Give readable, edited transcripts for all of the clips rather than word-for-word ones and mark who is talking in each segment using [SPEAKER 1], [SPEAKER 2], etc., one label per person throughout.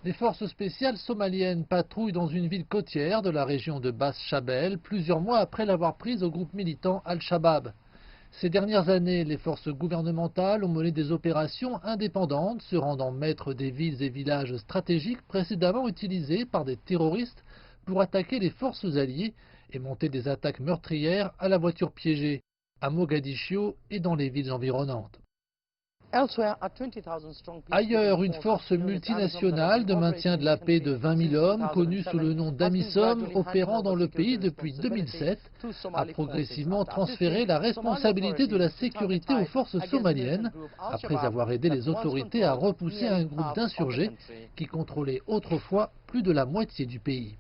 [SPEAKER 1] Les forces spéciales somaliennes patrouillent dans une ville côtière de la région de Bas-Shabelle plusieurs mois après l'avoir prise au groupe militant Al-Shabaab. Ces dernières années, les forces gouvernementales ont mené des opérations indépendantes, se rendant maîtres des villes et villages stratégiques précédemment utilisés par des terroristes pour attaquer les forces alliées et monter des attaques meurtrières à la voiture piégée, à Mogadiscio et dans les villes environnantes. Ailleurs, une force multinationale de maintien de la paix de 20 000 hommes, connue sous le nom d'AMISOM, opérant dans le pays depuis 2007, a progressivement transféré la responsabilité de la sécurité aux forces somaliennes, après avoir aidé les autorités à repousser un groupe d'insurgés qui contrôlait autrefois plus de la moitié du pays.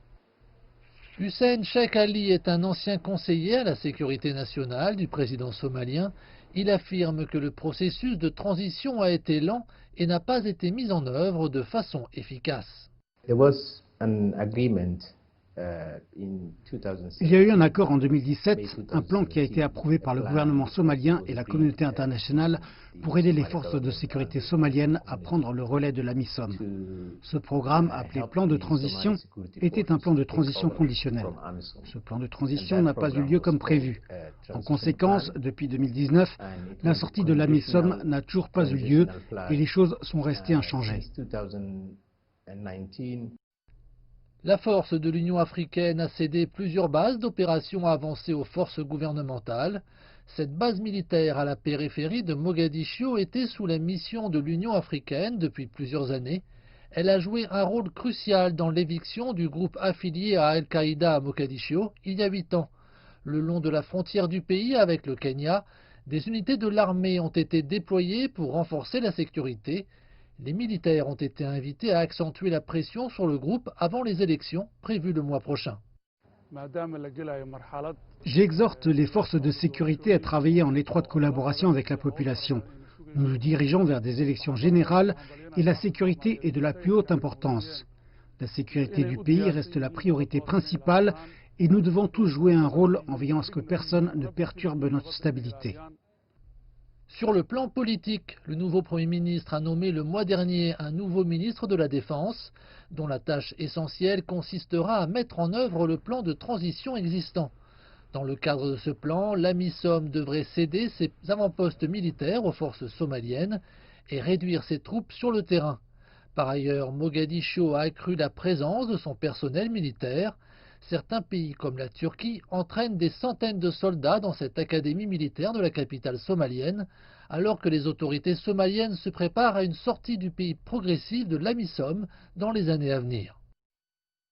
[SPEAKER 1] Hussein Sheikh Ali est un ancien conseiller à la sécurité nationale du président somalien. Il affirme que le processus de transition a été lent et n'a pas été mis en œuvre de façon efficace.
[SPEAKER 2] Il y a eu un accord en 2017, un plan qui a été approuvé par le gouvernement somalien et la communauté internationale pour aider les forces de sécurité somaliennes à prendre le relais de l'AMISOM. Ce programme, appelé plan de transition, était un plan de transition conditionnel. Ce plan de transition n'a pas eu lieu comme prévu. En conséquence, depuis 2019, la sortie de l'AMISOM n'a toujours pas eu lieu et les choses sont restées inchangées.
[SPEAKER 1] La force de l'Union africaine a cédé plusieurs bases d'opérations avancées aux forces gouvernementales. Cette base militaire à la périphérie de Mogadiscio était sous la mission de l'Union africaine depuis plusieurs années. Elle a joué un rôle crucial dans l'éviction du groupe affilié à Al-Qaïda à Mogadiscio il y a 8 ans. Le long de la frontière du pays avec le Kenya, des unités de l'armée ont été déployées pour renforcer la sécurité. Les militaires ont été invités à accentuer la pression sur le groupe avant les élections prévues le mois prochain.
[SPEAKER 2] J'exhorte les forces de sécurité à travailler en étroite collaboration avec la population. Nous nous dirigeons vers des élections générales et la sécurité est de la plus haute importance. La sécurité du pays reste la priorité principale et nous devons tous jouer un rôle en veillant à ce que personne ne perturbe notre stabilité.
[SPEAKER 1] Sur le plan politique, le nouveau Premier ministre a nommé le mois dernier un nouveau ministre de la Défense, dont la tâche essentielle consistera à mettre en œuvre le plan de transition existant. Dans le cadre de ce plan, l'AMISOM devrait céder ses avant-postes militaires aux forces somaliennes et réduire ses troupes sur le terrain. Par ailleurs, Mogadiscio a accru la présence de son personnel militaire. Certains pays comme la Turquie entraînent des centaines de soldats dans cette académie militaire de la capitale somalienne, alors que les autorités somaliennes se préparent à une sortie du pays progressive de l'AMISOM dans les années à venir.